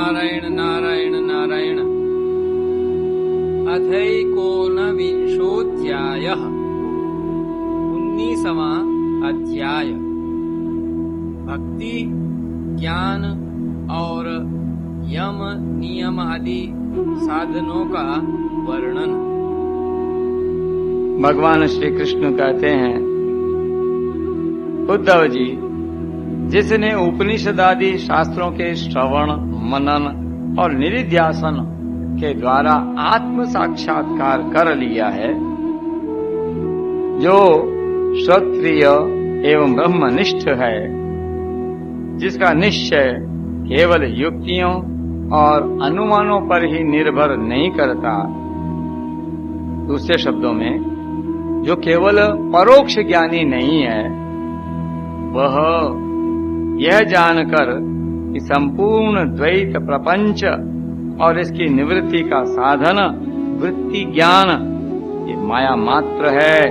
नारायण नारायण नारायण। अथैकोनविंशोऽध्यायः 19वां अध्याय। भक्ति, ज्ञान और यम नियम आदि साधनों का वर्णन। भगवान श्री कृष्ण कहते हैं, उद्धव जी, जिसने उपनिषद आदि शास्त्रों के श्रवण, मनन और निधिध्यासन के द्वारा आत्म साक्षात्कार कर लिया है, जो क्षत्रिय एवं ब्रह्मनिष्ठ है, जिसका निश्चय केवल युक्तियों और अनुमानों पर ही निर्भर नहीं करता, दूसरे शब्दों में जो केवल परोक्ष ज्ञानी नहीं है, वह यह जानकर कि संपूर्ण द्वैत प्रपंच और इसकी निवृत्ति का साधन वृत्ति ज्ञान ये माया मात्र है,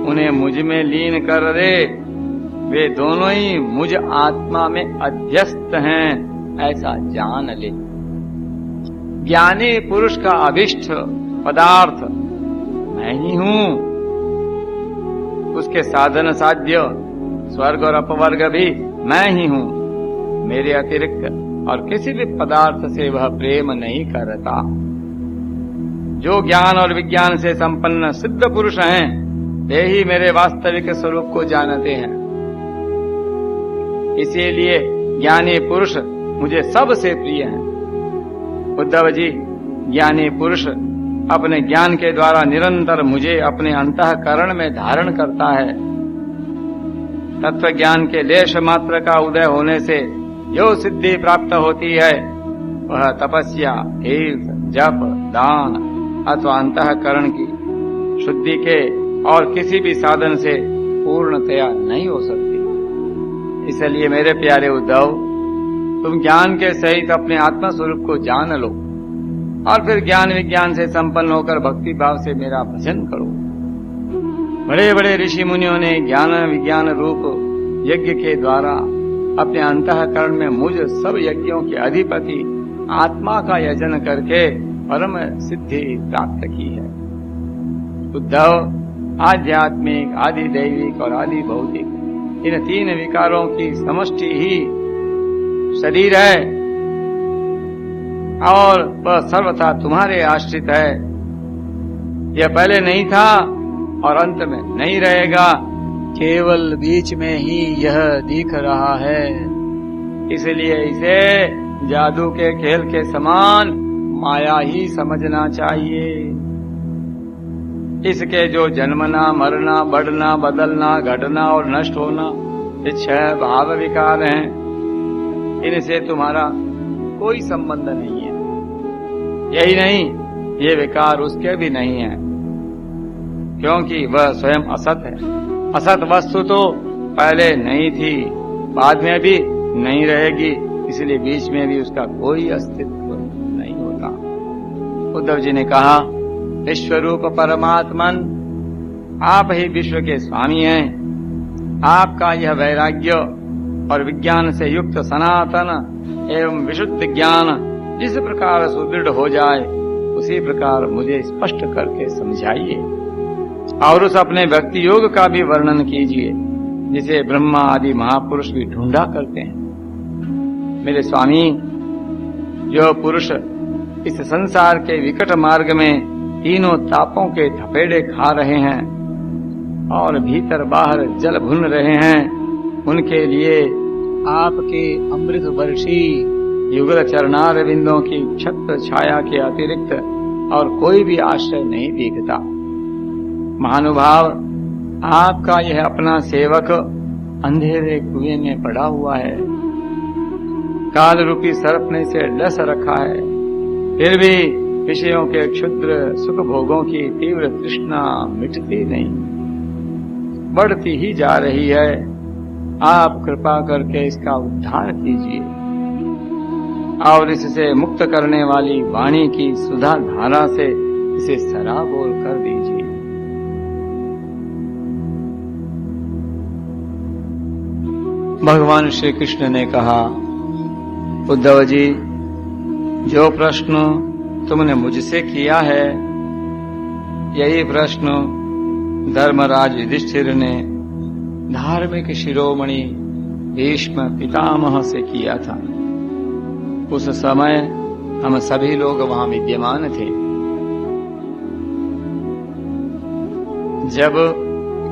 उन्हें मुझ में लीन कर दे, वे दोनों ही मुझ आत्मा में अध्यस्त हैं, ऐसा जान ले। ज्ञानी पुरुष का अभिष्ट पदार्थ मैं ही हूं, उसके साधन साध्य स्वर्ग और अपवर्ग भी मैं ही हूं। मेरे अतिरिक्त और किसी भी पदार्थ से वह प्रेम नहीं करता। जो ज्ञान और विज्ञान से संपन्न सिद्ध पुरुष हैं, वे ही मेरे वास्तविक स्वरूप को जानते हैं। इसीलिए ज्ञानी पुरुष मुझे सबसे प्रिय हैं। उद्धव जी, ज्ञानी पुरुष अपने ज्ञान के द्वारा निरंतर मुझे अपने अंतःकरण में धारण करता है। तत्व ज्ञान के लेश मात्र का उदय होने से जो सिद्धि प्राप्त होती है, वह तपस्या, तीर्थ, जप, दान अथवा अंतःकरण की शुद्धि के और किसी भी साधन से पूर्णतया नहीं हो सकती। इसलिए मेरे प्यारे उद्धव, तुम ज्ञान के सहित अपने आत्मा स्वरूप को जान लो और फिर ज्ञान विज्ञान से संपन्न होकर भक्ति भाव से मेरा भजन करो। बड़े बड़े ऋषि मुनियों ने ज्ञान विज्ञान रूप यज्ञ के द्वारा अपने अंतःकरण में मुझ सब यज्ञों के अधिपति आत्मा का यजन करके परम सिद्धि प्राप्त की है। उद्धव, आध्यात्मिक, आदि दैविक और आदि भौतिक इन तीन विकारों की समष्टि ही शरीर है और वह सर्वथा तुम्हारे आश्रित है। यह पहले नहीं था और अंत में नहीं रहेगा, केवल बीच में ही यह दिख रहा है। इसलिए इसे जादू के खेल के समान माया ही समझना चाहिए। इसके जो जन्मना, मरना, बढ़ना, बदलना, घटना और नष्ट होना, ये 6 भाव विकार हैं। इनसे तुम्हारा कोई संबंध नहीं है। यही नहीं, ये विकार उसके भी नहीं है, क्योंकि वह स्वयं असत है। असत वस्तु तो पहले नहीं थी, बाद में भी नहीं रहेगी, इसलिए बीच में भी उसका कोई अस्तित्व नहीं होता। उद्धव जी ने कहा, विश्वरूप परमात्मन, आप ही विश्व के स्वामी हैं। आपका यह वैराग्य और विज्ञान से युक्त सनातन एवं विशुद्ध ज्ञान जिस प्रकार सुदृढ़ हो जाए, उसी प्रकार मुझे स्पष्ट करके समझाइए और उस अपने भक्ति योग का भी वर्णन कीजिए, जिसे ब्रह्मा आदि महापुरुष भी ढूंढा करते हैं। मेरे स्वामी, जो पुरुष इस संसार के विकट मार्ग में तीनों तापों के थपेड़े खा रहे हैं और भीतर बाहर जल भुन रहे हैं, उनके लिए आपके अमृत वर्षी युगल चरणारविंदों की छत्र छाया के अतिरिक्त और कोई भी आश्रय नहीं दिखता। महानुभाव, आपका यह अपना सेवक अंधेरे कुएं में पड़ा हुआ है, काल रूपी सर्प ने इसे डस रखा है, फिर भी विषयों के क्षुद्र सुख भोगों की तीव्र तृष्णा मिटती नहीं, बढ़ती ही जा रही है। आप कृपा करके इसका उद्धार कीजिए और इससे मुक्त करने वाली वाणी की सुधा धारा से इसे सराबोर कर दीजिए। भगवान श्री कृष्ण ने कहा, उद्धव जी, जो प्रश्न तुमने मुझसे किया है, यही प्रश्न धर्मराज युधिष्ठिर ने धार्मिक शिरोमणि भीष्म पितामह से किया था। उस समय हम सभी लोग वहां विद्यमान थे। जब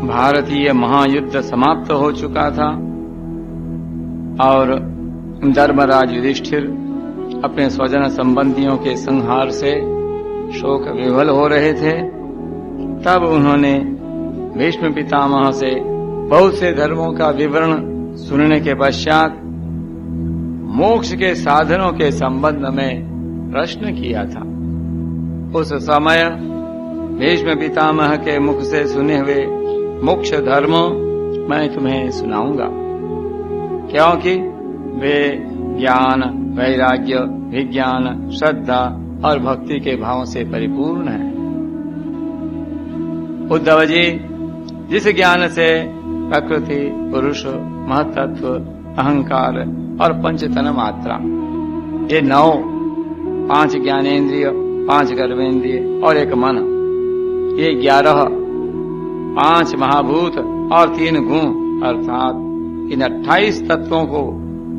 भारतीय महायुद्ध समाप्त हो चुका था और धर्मराज युधिष्ठिर अपने स्वजन संबंधियों के संहार से शोक विह्वल हो रहे थे, तब उन्होंने भीष्म पितामह से बहुत से धर्मों का विवरण सुनने के पश्चात मोक्ष के साधनों के संबंध में प्रश्न किया था। उस समय भीष्म पितामह के मुख से सुने हुए मोक्ष धर्म मैं तुम्हें सुनाऊंगा, क्योंकि वे ज्ञान, वैराग्य, विज्ञान, श्रद्धा और भक्ति के भावों से परिपूर्ण है। उद्धव जी, जिस ज्ञान से प्रकृति, पुरुष, महत्त्व, अहंकार और पंचतन मात्रा, ये 9, 5 ज्ञानेन्द्रिय, 5 कर्मेंद्रिय और 1 मन, ये 11, 5 महाभूत और 3 गुण अर्थात इन 28 तत्वों को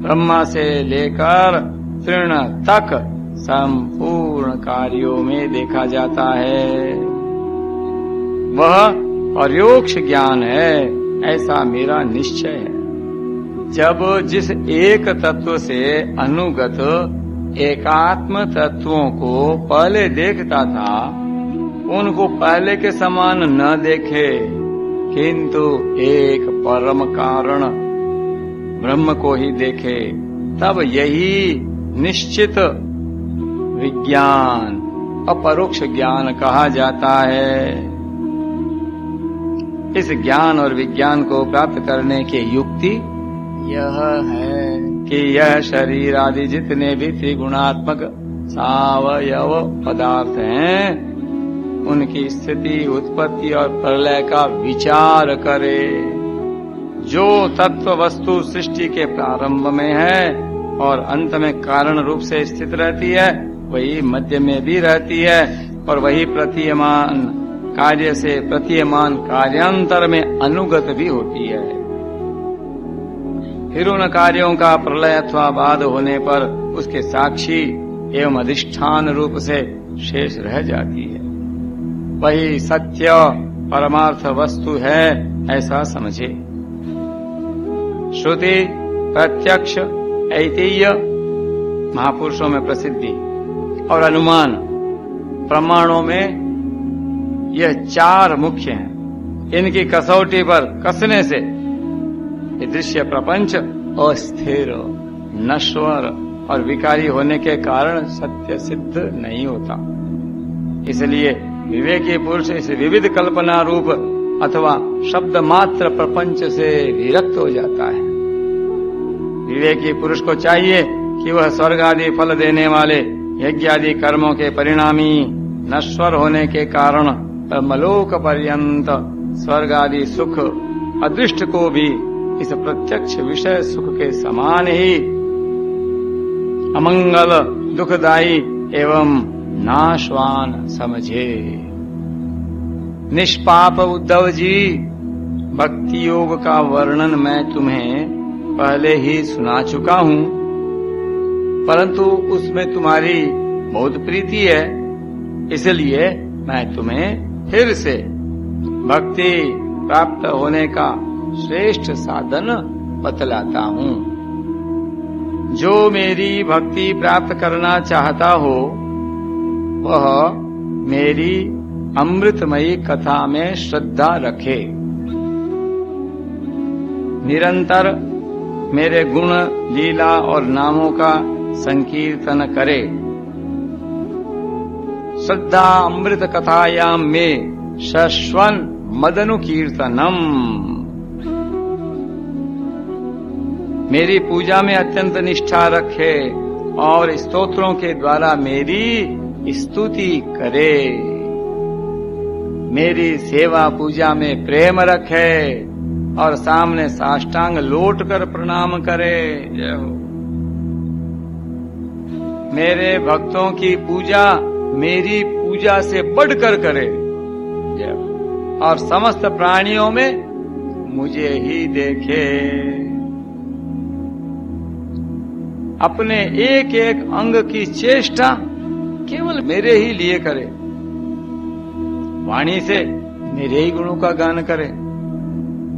ब्रह्मा से लेकर तृण तक संपूर्ण कार्यों में देखा जाता है। वह परोक्ष ज्ञान है, ऐसा मेरा निश्चय है। जब जिस एक तत्व से अनुगत एकात्म तत्वों को पहले देखता था, उनको पहले के समान न देखे, किंतु एक परम कारण ब्रह्म को ही देखे, तब यही निश्चित विज्ञान अपरोक्ष ज्ञान कहा जाता है। इस ज्ञान और विज्ञान को प्राप्त करने की युक्ति यह है कि यह शरीर आदि जितने भी त्रिगुणात्मक सावयव पदार्थ हैं, उनकी स्थिति, उत्पत्ति और प्रलय का विचार करे। जो तत्व वस्तु सृष्टि के प्रारंभ में है और अंत में कारण रूप से स्थित रहती है, वही मध्य में भी रहती है और वही प्रतीयमान कार्य से प्रतीयमान कार्यांतर में अनुगत भी होती है। फिर उन कार्यों का प्रलय अथवा बाध होने पर उसके साक्षी एवं अधिष्ठान रूप से शेष रह जाती है। वही सत्य परमार्थ वस्तु है, ऐसा समझे। श्रुति, प्रत्यक्ष, ऐतिह्य महापुरुषों में प्रसिद्धि और अनुमान प्रमाणों में यह 4 मुख्य हैं। इनकी कसौटी पर कसने से ये दृश्य प्रपंच अस्थिर, नश्वर और विकारी होने के कारण सत्य सिद्ध नहीं होता। इसलिए विवेकी पुरुष इस विविध कल्पना रूप अथवा शब्द मात्र प्रपंच से विरक्त हो जाता है। विवेकी पुरुष को चाहिए कि वह स्वर्ग आदि फल देने वाले यज्ञ आदि कर्मों के परिणामी नश्वर होने के कारण ब्रह्मलोक पर्यंत स्वर्ग आदि सुख अदृष्ट को भी इस प्रत्यक्ष विषय सुख के समान ही अमंगल, दुखदायी एवं नाशवान समझे। निष्पाप उद्धव जी, भक्ति योग का वर्णन मैं तुम्हें पहले ही सुना चुका हूँ, परंतु उसमें तुम्हारी बहुत प्रीति है, इसलिए मैं तुम्हें फिर से भक्ति प्राप्त होने का श्रेष्ठ साधन बतलाता हूँ। जो मेरी भक्ति प्राप्त करना चाहता हो, वह मेरी अमृतमयी कथा में श्रद्धा रखे, निरंतर मेरे गुण, लीला और नामों का संकीर्तन करे। श्रद्धा अमृत कथायाम में शश्वन मदनु कीर्तनम। मेरी पूजा में अत्यंत निष्ठा रखे और स्तोत्रों के द्वारा मेरी स्तुति करे। मेरी सेवा पूजा में प्रेम रखे और सामने साष्टांग लौट कर प्रणाम करे। जय हो। मेरे भक्तों की पूजा मेरी पूजा से बढ़कर करे और समस्त प्राणियों में मुझे ही देखे, अपने एक एक अंग की चेष्टा केवल मेरे ही लिए करे, वाणी से मेरे ही गुणों का गान करे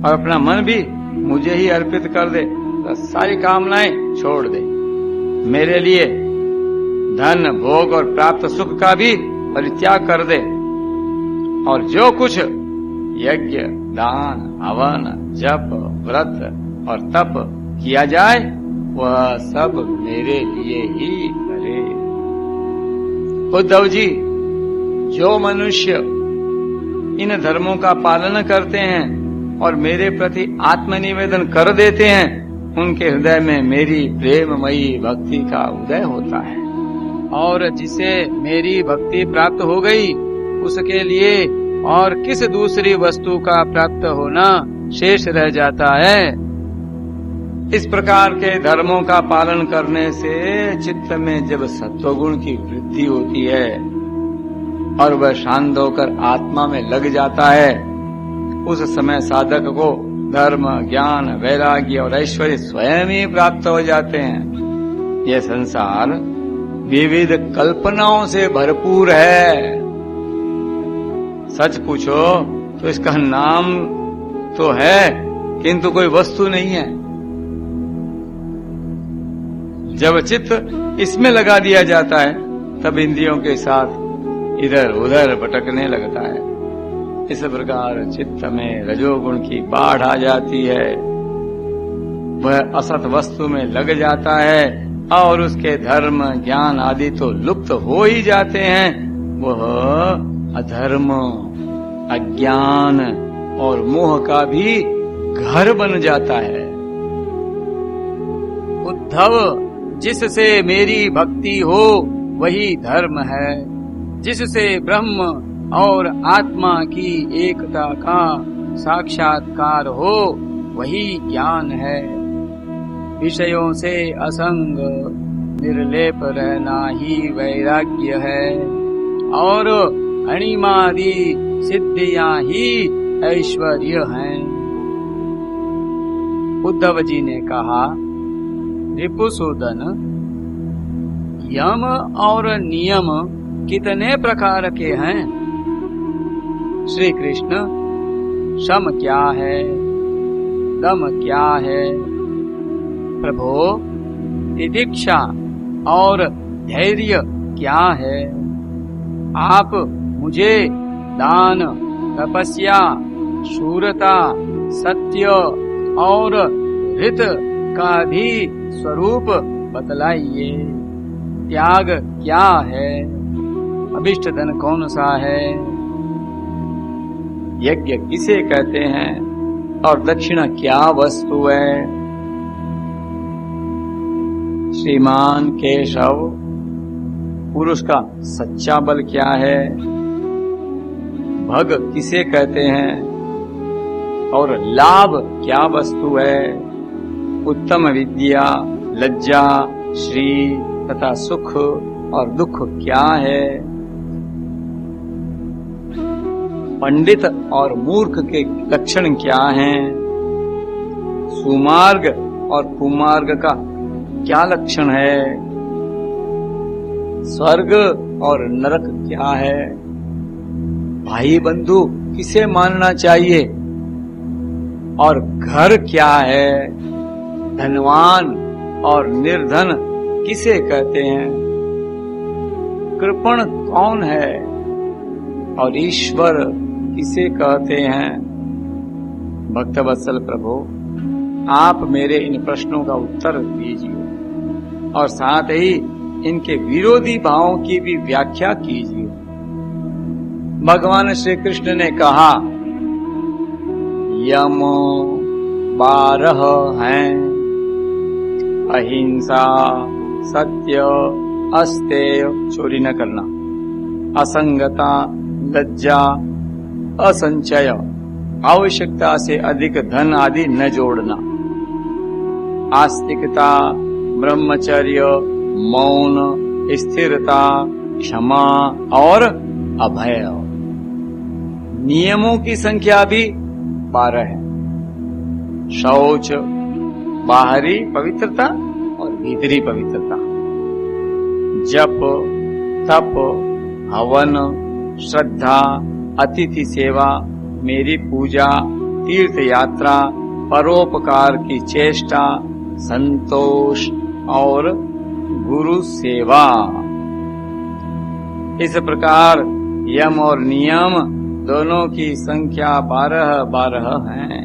और अपना मन भी मुझे ही अर्पित कर दे, तो सारी कामनाएं छोड़ दे, मेरे लिए धन भोग और प्राप्त सुख का भी परित्याग कर दे और जो कुछ यज्ञ दान हवन जप व्रत और तप किया जाए वह सब मेरे लिए ही करे। उद्धव जी, जो मनुष्य इन धर्मों का पालन करते हैं और मेरे प्रति आत्मनिवेदन कर देते हैं, उनके हृदय में मेरी प्रेममयी भक्ति का उदय होता है और जिसे मेरी भक्ति प्राप्त हो गई उसके लिए और किस दूसरी वस्तु का प्राप्त होना शेष रह जाता है। इस प्रकार के धर्मों का पालन करने से चित्त में जब सत्वगुण की वृद्धि होती है और वह शांत होकर आत्मा में लग जाता है, उस समय साधक को धर्म ज्ञान वैराग्य और ऐश्वर्य स्वयं ही प्राप्त हो जाते हैं। यह संसार विविध कल्पनाओं से भरपूर है। सच पूछो तो इसका नाम तो है किंतु कोई वस्तु नहीं है। जब चित्त इसमें लगा दिया जाता है तब इंद्रियों के साथ इधर उधर भटकने लगता है। इस प्रकार चित्त में रजोगुण की बाढ़ आ जाती है, वह असत वस्तु में लग जाता है और उसके धर्म ज्ञान आदि तो लुप्त हो ही जाते हैं। वह अधर्म अज्ञान और मोह का भी घर बन जाता है। उद्धव, जिससे मेरी भक्ति हो वही धर्म है, जिससे ब्रह्म और आत्मा की एकता का साक्षात्कार हो वही ज्ञान है। विषयों से असंग निर्लेप रहना ही वैराग्य है और अणिमादि सिद्धियां ही ऐश्वर्य हैं। उद्धव जी ने कहा, रिपुसूदन, यम और नियम कितने प्रकार के हैं? श्री कृष्ण, शम क्या है, दम क्या है? प्रभो, तितिक्षा और धैर्य क्या है? आप मुझे दान, तपस्या, शूरता, सत्य और ऋत का भी स्वरूप बतलाइए। त्याग क्या है? अभिष्ट धन कौन सा है? यज्ञ किसे कहते हैं और दक्षिणा क्या वस्तु है? श्रीमान केशव, पुरुष का सच्चा बल क्या है? भग किसे कहते हैं और लाभ क्या वस्तु है? उत्तम विद्या, लज्जा, श्री तथा सुख और दुख क्या है? पंडित और मूर्ख के लक्षण क्या हैं? सुमार्ग और कुमार्ग का क्या लक्षण है? स्वर्ग और नरक क्या है? भाई बंधु किसे मानना चाहिए और घर क्या है? धनवान और निर्धन किसे कहते हैं? कृपण कौन है और ईश्वर किसे कहते हैं? भक्तवत्सल प्रभु, आप मेरे इन प्रश्नों का उत्तर दीजिए और साथ ही इनके विरोधी भावों की भी व्याख्या कीजिए। भगवान श्री कृष्ण ने कहा, यम 12 हैं, अहिंसा, सत्य, अस्तेय, चोरी न करना, असंगता, लज्जा, असंचय, आवश्यकता से अधिक धन आदि न जोड़ना, आस्तिकता, ब्रह्मचर्य, मौन, स्थिरता, क्षमा और अभय। नियमों की संख्या भी 12 है। शौच, बाहरी पवित्रता और भीतरी पवित्रता, जप, तप, हवन, श्रद्धा, अतिथि सेवा, मेरी पूजा, तीर्थ यात्रा, परोपकार की चेष्टा, संतोष और गुरु सेवा। इस प्रकार यम और नियम दोनों की संख्या 12 है।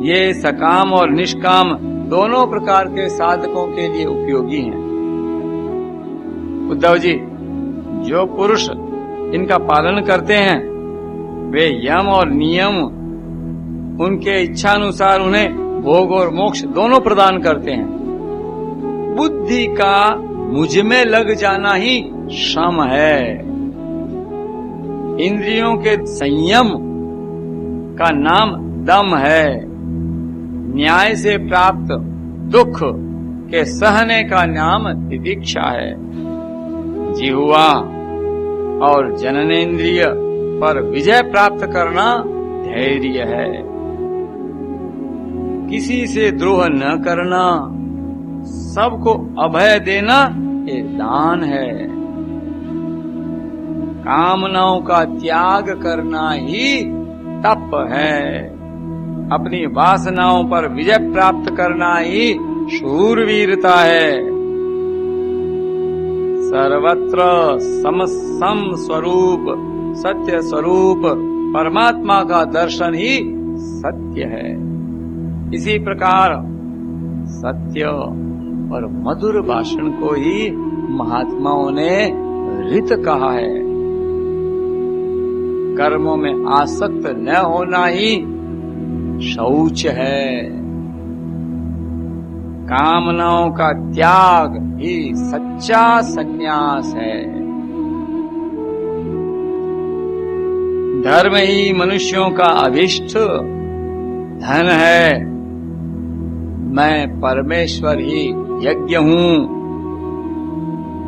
ये सकाम और निष्काम दोनों प्रकार के साधकों के लिए उपयोगी हैं। उद्धव जी, जो पुरुष इनका पालन करते हैं वे यम और नियम उनके इच्छानुसार उन्हें भोग और मोक्ष दोनों प्रदान करते हैं। बुद्धि का मुझ में लग जाना ही श्रम है। इंद्रियों के संयम का नाम दम है। न्याय से प्राप्त दुख के सहने का नाम तितिक्षा है। जिह्वा और जननेन्द्रिय पर विजय प्राप्त करना धैर्य है। किसी से द्रोह न करना, सबको अभय देना ये दान है। कामनाओं का त्याग करना ही तप है। अपनी वासनाओं पर विजय प्राप्त करना ही शूरवीरता है। सर्वत्र समसम स्वरूप सत्य स्वरूप परमात्मा का दर्शन ही सत्य है। इसी प्रकार सत्य और मधुर भाषण को ही महात्माओं ने रित कहा है। कर्मों में आसक्त न होना ही शौच है। कामनाओं का त्याग ही सच्चा संन्यास है। धर्म ही मनुष्यों का अभिष्ट धन है। मैं परमेश्वर ही यज्ञ हूँ।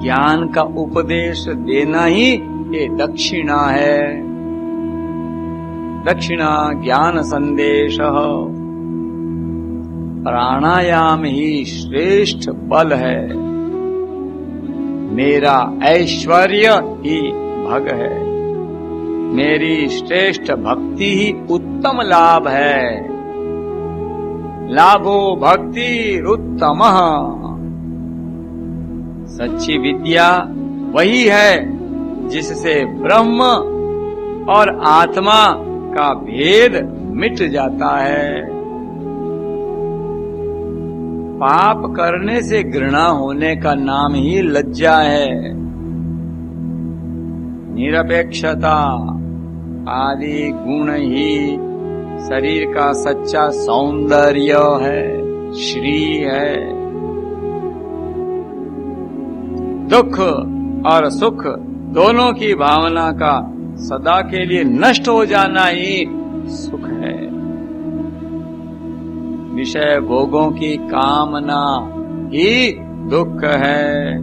ज्ञान का उपदेश देना ही ये दक्षिणा है। दक्षिणा ज्ञान संदेश। प्राणायाम ही श्रेष्ठ बल है। मेरा ऐश्वर्य ही भग है। मेरी श्रेष्ठ भक्ति ही उत्तम लाभ है। लाभो भक्ति उत्तम। सच्ची विद्या वही है जिससे ब्रह्म और आत्मा का भेद मिट जाता है। पाप करने से घृणा होने का नाम ही लज्जा है। निरपेक्षता आदि गुण ही शरीर का सच्चा सौंदर्य है, श्री है। दुख और सुख दोनों की भावना का सदा के लिए नष्ट हो जाना ही सुख है। विषय भोगों की कामना ही दुख है।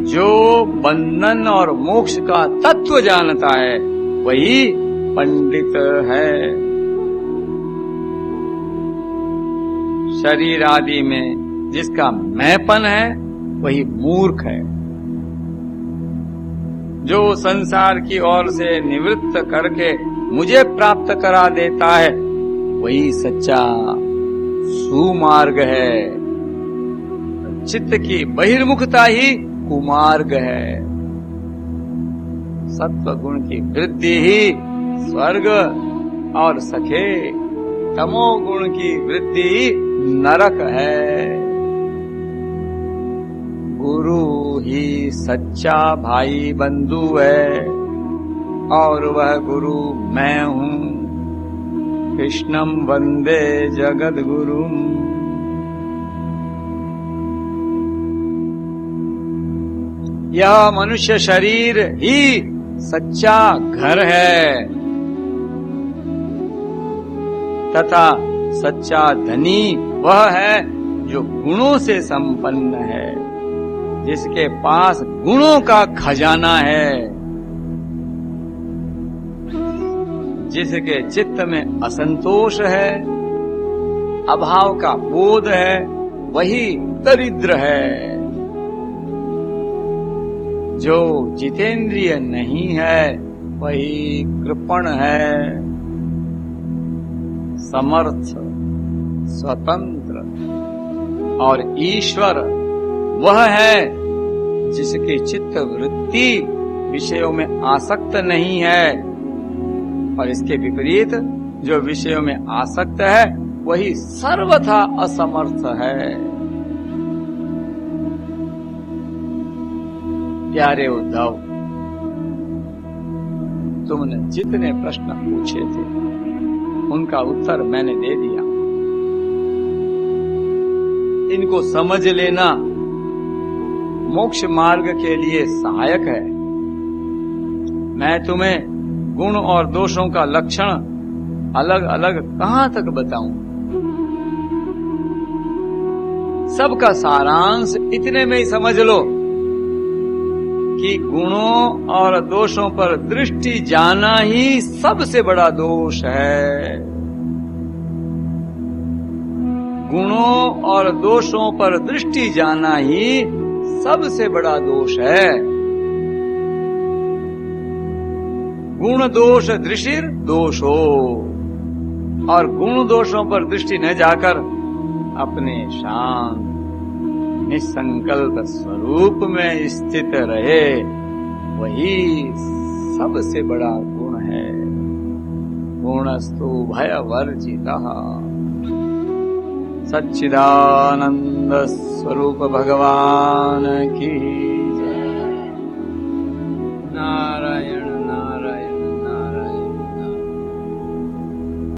जो बंधन और मोक्ष का तत्व जानता है वही पंडित है। शरीर आदि में जिसका मैंपन है वही मूर्ख है। जो संसार की ओर से निवृत्त करके मुझे प्राप्त करा देता है वही सच्चा सुमार्ग है। चित्त की बहिर्मुखता ही कुमार्ग है। सत्व गुण की वृद्धि ही स्वर्ग और सखे, तमो गुण की वृद्धि ही नरक है। गुरु ही सच्चा भाई बंधु है और वह गुरु मैं हूँ। कृष्णम वंदे जगद गुरुम। यह मनुष्य शरीर ही सच्चा घर है तथा सच्चा धनी वह है जो गुणों से संपन्न है। जिसके पास गुणों का खजाना है, जिसके चित्त में असंतोष है, अभाव का बोध है, वही दरिद्र है। जो जितेंद्रिय नहीं है वही कृपण है। समर्थ, स्वतंत्र और ईश्वर वह है जिसकी चित्त वृत्ति विषयों में आसक्त नहीं है, और इसके विपरीत जो विषयों में आसक्त है वही सर्वथा असमर्थ है। प्यारे उद्धव, तुमने जितने प्रश्न पूछे थे उनका उत्तर मैंने दे दिया। इनको समझ लेना मोक्ष मार्ग के लिए सहायक है। मैं तुम्हें गुण और दोषों का लक्षण अलग अलग कहां तक बताऊं? सबका सारांश इतने में ही समझ लो कि गुणों और दोषों पर दृष्टि जाना ही सबसे बड़ा दोष है। गुणों और दोषों पर दृष्टि जाना ही सबसे बड़ा दोष है। गुण दोष दृशिर दोषो, और गुण दोषों पर दृष्टि न जाकर अपने शांत निसंकल्प स्वरूप में स्थित रहे, वही सबसे बड़ा गुण है। गुणस्तु भयवर्जितः। सच्चिदानंद स्वरूप भगवान की